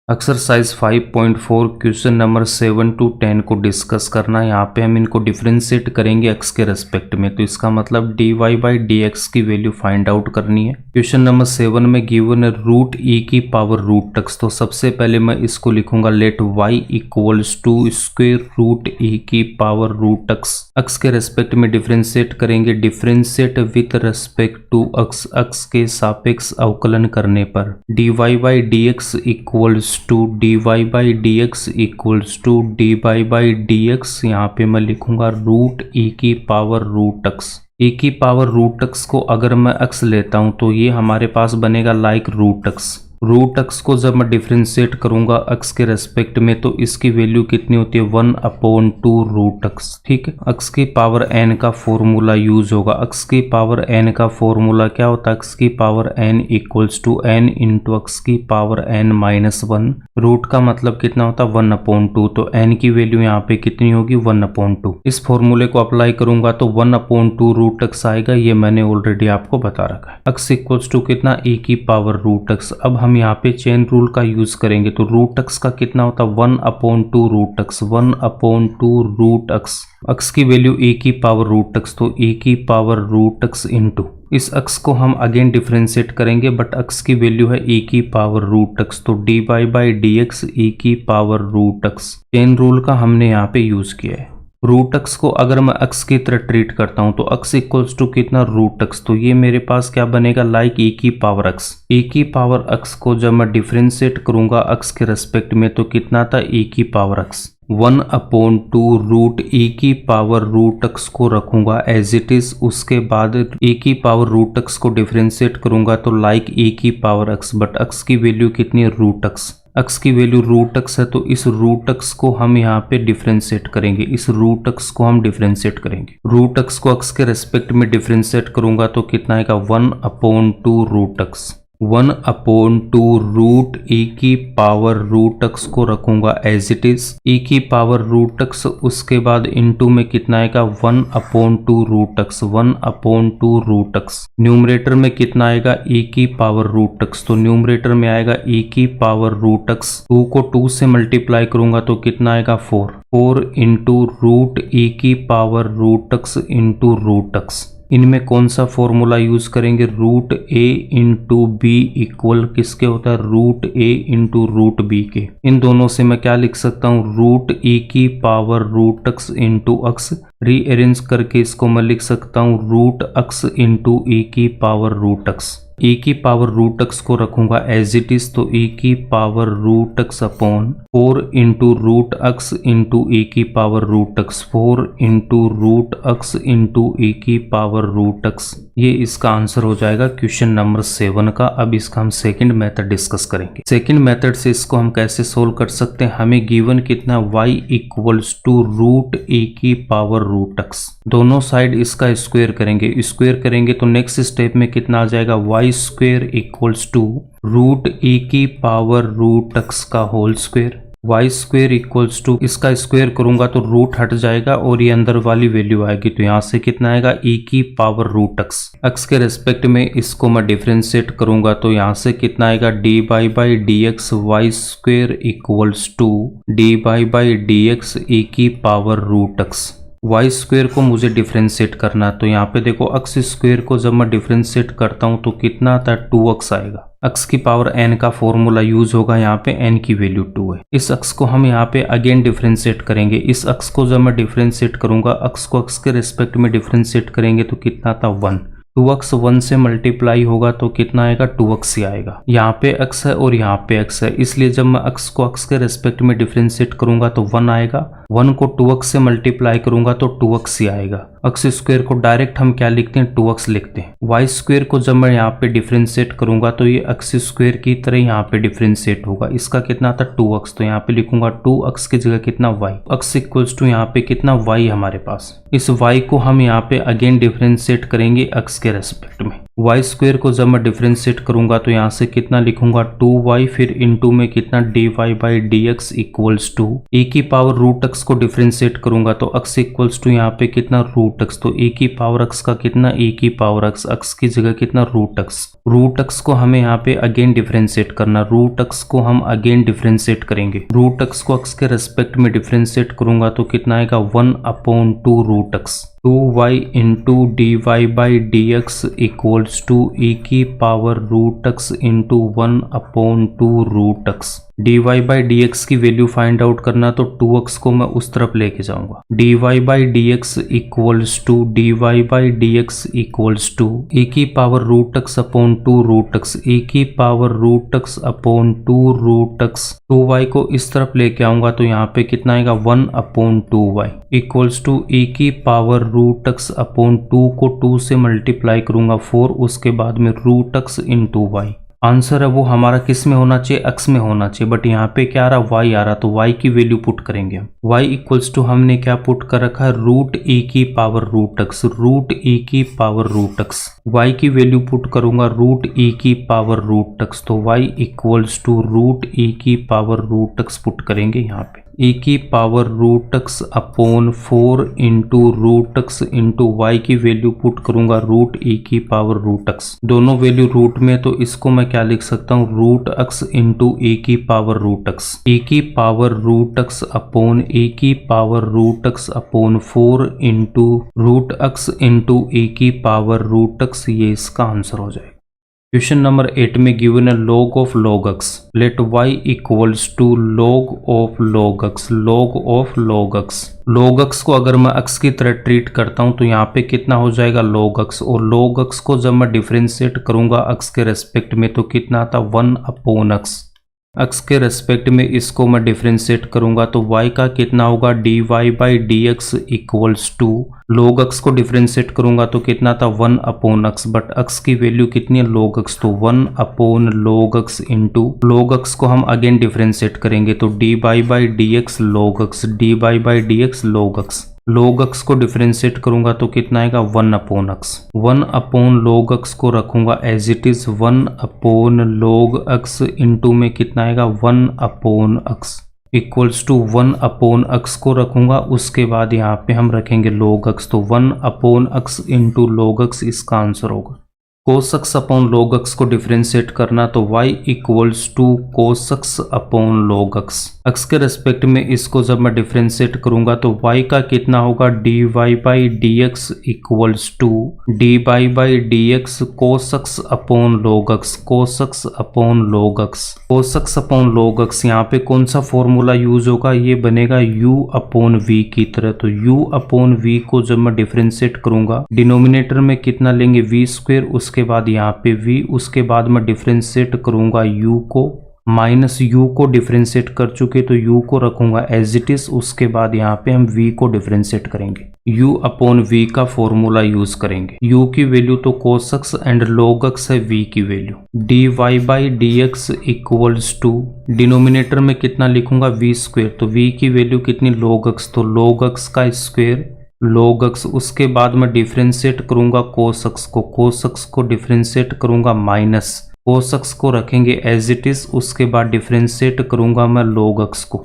Exercise 5.4 question number 7 to 10 को discuss करना है। यहाँ पे हम इनको डिफरेंशिएट करेंगे एक्स के रेस्पेक्ट में, तो इसका मतलब dy बाई डी एक्स की वैल्यू फाइंड आउट करनी है। क्वेश्चन नंबर 7 में गिवन है रूट ई की पावर रूट एक्स, तो सबसे पहले मैं इसको लिखूंगा let y equals to square root ई की पावर रूट एक्स। एक्स के रेस्पेक्ट में डिफरेंशिएट करेंगे, differentiate with respect to X, X के सापेक्ष अवकलन करने पर dy by D x equals to dy by D x equals to dy by D X. यहाँ पे मैं लिखूंगा रूट ई की पावर रूट एक्स। ई की पावर रूट एक्स को अगर मैं एक्स लेता हूं तो ये हमारे पास बनेगा like root x. Root x को जब मैं डिफरेंशिएट करूंगा एक्स के रेस्पेक्ट में तो इसकी वैल्यू कितनी होती है 1/2 रूट एक्स। ठीक है, एक्स की पावर n का फॉर्मूला यूज होगा। एक्स की पावर n का फॉर्मूला क्या होता है, एक्स की power n equals to n into x की पावर n माइनस 1। रूट का मतलब कितना होता है 1/2, तो n की वैल्यू यहाँ पे कितनी होगी 1/2। इस फॉर्मूले को अप्लाई करूंगा तो 1/2 रूट एक्स आएगा, ये मैंने ऑलरेडी आपको बता रखा है। एक्स इक्वल्स टू कितना e की पावर रूट एक्स। अब हम यहाँ पे चेन रूल का यूज करेंगे, तो रूट एक्स का कितना होता है 1/2 root x, 1/2 root x. X की वैल्यू e की पावर रूट एक्स, तो e की पावर रूट एक्स इंटू इस एक्स को हम अगेन डिफरेंशिएट करेंगे, बट एक्स की वैल्यू है e की पावर रूट एक्स, तो dy by D x e की power root x. Chain rule का हमने यहाँ पे यूज किया है। रूट एक्स को अगर मैं एक्स की तरह ट्रीट करता हूं तो एक्स इक्वल्स टू कितना रूट एक्स, तो ये मेरे पास क्या बनेगा लाइक e की पावर एक्स। e की पावर एक्स को जब मैं डिफरेंशिएट करूंगा एक्स के रेस्पेक्ट में तो कितना था e की पावर एक्स। 1/2 रूट e की पावर रूट एक्स को रखूंगा एज इट इज, उसके बाद e की पावर रूट एक्स को डिफरेंशिएट करूंगा तो लाइक e की पावर एक्स, बट एक्स की वैल्यू कितनी है रूट एक्स। एक्स की वैल्यू रूट एक्स है, तो इस रूट एक्स को हम यहाँ पे डिफरेंशिएट करेंगे, इस रूट एक्स को हम डिफरेंशिएट करेंगे। रूट एक्स को एक्स के रेस्पेक्ट में डिफरेंशिएट करूंगा तो कितना आएगा 1/2 रूट एक्स। 1/2 रूट ई की पावर रूट एक्स को रखूंगा एज इट इज, ई की पावर रूट एक्स, उसके बाद इनटू में कितना आएगा 1/2 root x, 1/2 root x. Numerator में कितना आएगा ई की पावर रूट एक्स, तो न्यूमरेटर में आएगा ई की पावर रूट एक्स। 2 को 2 से मल्टीप्लाई करूंगा तो कितना आएगा 4 इंटू रूट ई की power root x into root x. इनमें कौन सा फॉर्मूला यूज करेंगे, root a into b equal किसके होता है root a into root b के। इन दोनों से मैं क्या लिख सकता हूँ रूट ई की power root x into x. Rearrange करके इसको मैं लिख सकता हूँ रूट एक्स इंटू ई की पावर रूट एक्स। e की पावर रूट एक्स को रखूंगा एज इट इज, तो e की power root x upon 4 into root x into E की power root X, 4 into root x into E की power root x. ये इसका answer हो जाएगा क्वेश्चन नंबर 7 का। अब इसका हम सेकंड मेथड डिस्कस करेंगे। सेकंड मेथड से इसको हम कैसे सोल्व कर सकते हैं, हमें गिवन कितना y इक्वल्स टू रूट ई की पावर रूट एक्स। दोनों साइड इसका स्क्वायर करेंगे, स्क्वायर करेंगे तो नेक्स्ट स्टेप में कितना आ जाएगा y square equals to root ई की पावर रूट एक्स का whole square. y square equals to इसका स्क्वायर करूंगा तो रूट हट जाएगा और ये अंदर वाली वैल्यू आएगी, तो यहाँ से कितना आएगा e की पावर रूट एक्स। एक्स के रेस्पेक्ट में इसको मैं डिफरेंशिएट करूंगा तो यहाँ से कितना आएगा dy by D x y square equals to dy by D x e की power root x. y square को मुझे डिफरेंशिएट करना, तो यहाँ पे देखो एक्स स्क्वायर को जब मैं डिफरेंशिएट करता हूँ तो कितना आता है 2x आएगा। एक्स की पावर n का फॉर्मूला यूज होगा, यहाँ पे n की वैल्यू 2 है। इस एक्स को हम यहाँ पे अगेन डिफरेंशिएट करेंगे। इस एक्स को जब मैं डिफरेंशिएट करूंगा, एक्स को एक्स के रिस्पेक्ट में डिफरेंशिएट करेंगे तो कितना था 1। 2x 1 से मल्टीप्लाई होगा तो कितना आएगा 2x ही आएगा। यहाँ पे x है और यहाँ पे x है, इसलिए जब मैं x को x के रेस्पेक्ट में डिफरेंशिएट करूंगा तो 1 आएगा। 1 को 2x से मल्टीप्लाई करूंगा तो 2x ही आएगा। एक्स स्क्वायर को डायरेक्ट हम क्या लिखते हैं 2x लिखते हैं। y स्क्वायर को जब मैं यहाँ पे डिफरेंशिएट करूंगा तो ये एक्स स्क्वायर की तरह यहाँ पे डिफरेंशिएट होगा। इसका कितना था 2x, तो यहाँ पे लिखूंगा 2x की जगह कितना y। x इक्वल्स टू यहाँ पे कितना y हमारे पास। इस y को हम यहाँ पे अगेन डिफरेंशिएट करेंगे x के रेस्पेक्ट में। वाई स्क्वेयर को जब मैं डिफ्रेंशिएट करूंगा तो यहाँ से कितना लिखूंगा 2y, फिर इनटू में कितना dy by D x equals to e की पावर रूट एक्स को डिफ्रेंशिएट करूंगा तो x इक्वल्स टू यहाँ पे कितना रूट एक्स, तो e की पावर x का कितना e की पावर x की जगह कितना रूट एक्स को हमें यहाँ पे अगेन डिफ्रेंशिएट करना, रूट एक्स को हम अगेन डिफ्रेंशिएट करेंगे, रूट एक्स को x के रेस्पेक्ट में डिफ्रेंशिएट करूंगा तो कितना आएगा 1/2 root x, 2y into D Y by D x equals to ई की power root x into 1/2 root X. D Y by D X की वैल्यू फाइंड आउट करना तो 2x को मैं उस तरफ लेके जाऊंगा, D Y by D x equals to d Y by D x equals to ई की power root x upon 2 root x, ई की power root x upon 2 root x. 2y को इस तरफ लेके आऊंगा तो यहाँ पे कितना आएगा 1/2y इक्वल्स टू ई की पावर रूट एक्स अपॉन 2 को 2 से मल्टीप्लाई करूंगा 4, उसके बाद में root x into y. Answer है वो हमारा किस में होना चाहिए, x में होना चाहिए, बट यहाँ पे क्या आ रहा y आ रहा, तो y की वैल्यू पुट करेंगे हम। y इक्वल्स टू हमने क्या पुट कर रखा है रूट e की power root x, root e की पावर रूट x। y की वैल्यू पुट करूंगा रूट e की पावर रूट x, तो y equals to root e की पावर रूट x पुट करेंगे यहाँ पे, e की power root x upon 4 into root x into y की वैल्यू पुट करूंगा रूट e की पावर रूट x। दोनों वैल्यू रूट में तो इसको मैं क्या लिख सकता हूँ रूट x इंटू e की पावर रूट x, e की power root x upon e की power root x upon 4 into root x into e की पावर रूट x, ये इसका आंसर हो जाएगा। क्वेश्चन नंबर 8 में गिवन है log of log x, let y equals to log of log x, log of log x। log x को अगर मैं x की तरह ट्रीट करता हूं तो यहाँ पे कितना हो जाएगा log x, और log x को जब मैं डिफरेंशिएट करूंगा x के रेस्पेक्ट में तो कितना आता 1/x। x के रेस्पेक्ट में इसको मैं डिफरेंशिएट करूंगा तो y का कितना होगा dy by D x equals to log x को डिफरेंशिएट करूंगा तो कितना था 1/x, बट x की वैल्यू कितनी है log x, तो 1/log x into log x को हम अगेन डिफरेंशिएट करेंगे तो dy by D x log x, dy by D x log x। log x को डिफरेंशिएट करूंगा तो कितना आएगा 1/x, 1/log x को रखूंगा as it is 1/log x into में कितना आएगा 1/x इक्वल्स टू 1/x को रखूंगा, उसके बाद यहाँ पे हम रखेंगे log x, तो 1/x इंटू log x इसका आंसर होगा। cos x upon log x को डिफरेंशिएट करना तो y equals to cos x upon log x। x के रेस्पेक्ट में इसको जब मैं डिफरेंशिएट करूंगा तो y का कितना होगा dy by D x equals to dy by D x cos x upon log x, cos x upon log x। cos x upon log x यहाँ पे कौन सा फॉर्मूला यूज होगा, ये बनेगा u अपॉन v की तरह, तो u अपॉन v को जब मैं डिफरेंशिएट करूंगा डिनोमिनेटर में कितना लेंगे v स्क्वायर, उसके बाद यहाँ पे v, उसके बाद मैं डिफरेंशिएट करूंगा u को, माइनस u को डिफरेंशिएट कर चुके तो u को रखूंगा एज इट इज, उसके बाद यहाँ पे हम v को डिफरेंशिएट करेंगे, u अपॉन v का फॉर्मूला यूज करेंगे। u की वैल्यू तो cos x and log x है, v की value dy by D x equals to denominator में कितना लिखूंगा v स्क्वायर, तो v की वैल्यू कितनी log x, तो log x का स्क्वायर log x, उसके बाद मैं डिफरेंशिएट करूंगा cos x को डिफरेंशिएट करूंगा माइनस cos x को रखेंगे एज इट इज, उसके बाद डिफरेंशिएट करूंगा मैं log x को,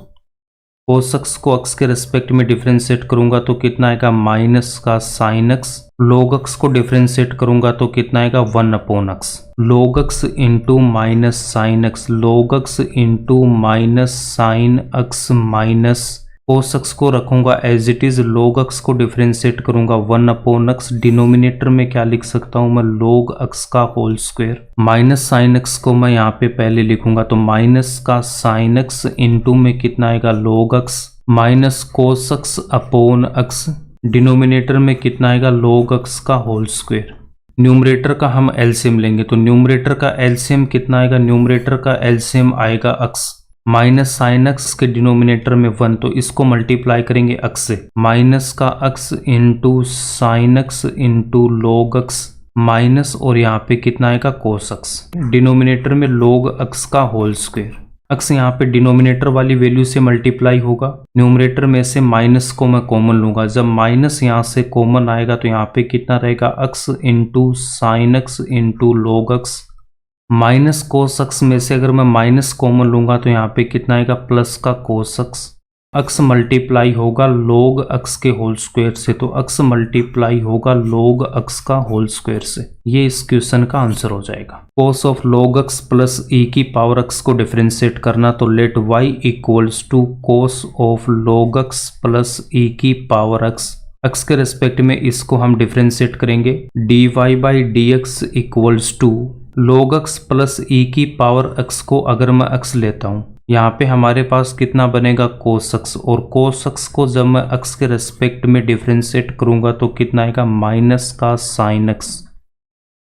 cos x को x के रेस्पेक्ट में डिफरेंशिएट करूंगा तो कितना आएगा माइनस का sin x, log x को डिफरेंशिएट करूंगा तो कितना आएगा 1/x, log x into minus sin x, log x into minus sin x minus cos x को रखूंगा as it is, log x को डिफरेंशिएट करूंगा 1/x, डिनोमिनेटर में क्या लिख सकता हूं मैं log x का whole square, minus sin x को मैं यहाँ पे पहले लिखूंगा तो माइनस का sin x इंटू में कितना आएगा log x minus cos x upon x, denominator में कितना आएगा log x का होल स्क्वायर। न्यूमरेटर का हम एलसीएम लेंगे तो न्यूमरेटर का एलसीएम कितना आएगा, न्यूमरेटर का एलसीएम आएगा x माइनस साइन एक्स के डिनोमिनेटर में 1, तो इसको मल्टीप्लाई करेंगे x से, माइनस का x into sine x into log x minus, और यहाँ पे कितना आएगा cos x, डिनोमिनेटर में log x का होल स्क्वायर। अक्स यहाँ पे डिनोमिनेटर वाली वैल्यू से मल्टीप्लाई होगा, न्यूमरेटर में से माइनस को मैं कॉमन लूंगा, जब माइनस यहाँ से कॉमन आएगा तो यहाँ पे कितना रहेगा, अक्स इंटू साइन अक्स इंटू लॉग अक्स, माइनस कोस अक्स में से अगर मैं माइनस कॉमन लूंगा तो यहाँ पे कितना आएगा, प्लस का कोस अक्स, अक्स मल्टीप्लाई होगा लॉग अक्स के होल स्क्वायर से, तो अक्स मल्टीप्लाई होगा लॉग अक्स का होल स्क्वायर से। ये इस क्वेश्चन का आंसर हो जाएगा। Cos of log X plus E की पावर अक्स को डिफरेंशिएट करना, तो let Y equals to cos of log X plus E की पावर अक्स, अक्स के रेस्पेक्ट में इसको हम डिफरेंशिएट करेंगे, D Y by D x equals to log X plus E की पावर अक्स को अगर मैं अक्स लेता हूँ, यहाँ पे हमारे पास कितना बनेगा, कोस अक्स, और कोस अक्स को जब मैं अक्स के रेस्पेक्ट में डिफरेंशिएट करूंगा तो कितना आएगा, माइनस का साइन अक्स,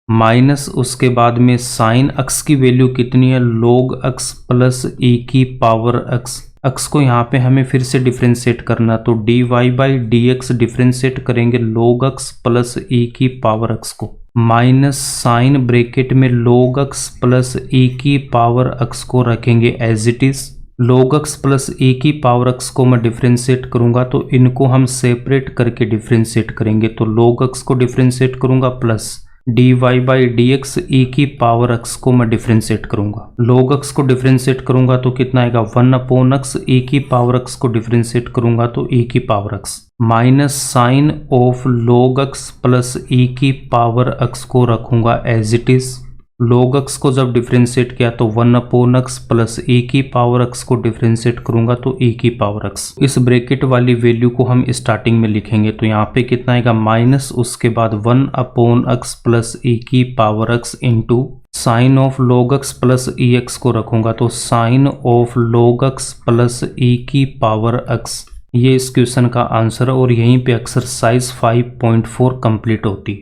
माइनस उसके बाद में साइन अक्स की वैल्यू कितनी है, लॉग अक्स प्लस ई की पावर अक्स, अक्स को यहाँ पे हमें फिर से डिफरेंशिएट करना, तो D Y by D X differentiate करेंगे लॉग अक्स प्लस ई की पावर अक्स को, माइनस साइन ब्रैकेट में लॉग अक्स प्लस ई की पावर अक्स को रखेंगे as it is, log X plus E की पावर अक्स को मैं डिफरेंशिएट करूंगा तो इनको हम सेपरेट करके डिफरेंशिएट करेंगे, तो लॉग अक्स को डिफरेंशिएट करूंगा plus D Y by D X ई की पावर अक्स को मैं डिफरेंशिएट करूंगा, लॉग अक्स को डिफरेंशिएट करूंगा तो कितना आएगा, 1 अक्स, ई की पावर अक्स को डिफरेंशिएट करूंगा तो ई की power X, minus sine of log X plus E की पावर अक्स को रखूंगा as it is, log X को जब डिफरेंशिएट किया तो 1 अक्स प्लस ई की पावर अक्स को डिफरेंशिएट करूंगा तो ई की पावर अक्स, इस ब्रैकेट वाली वैल्यू को हम स्टार्टिंग में लिखेंगे, तो यहाँ पे कितना आएगा, माइनस उसके बाद 1 अक्स प्लस ई की power X into sine of log X plus E X को रखूंगा तो sine of log X plus E की पावर अक्स। ये इस क्वेश्चन का आंसर है और यहीं पे एक्सरसाइज 5.4 कंप्लीट होती है।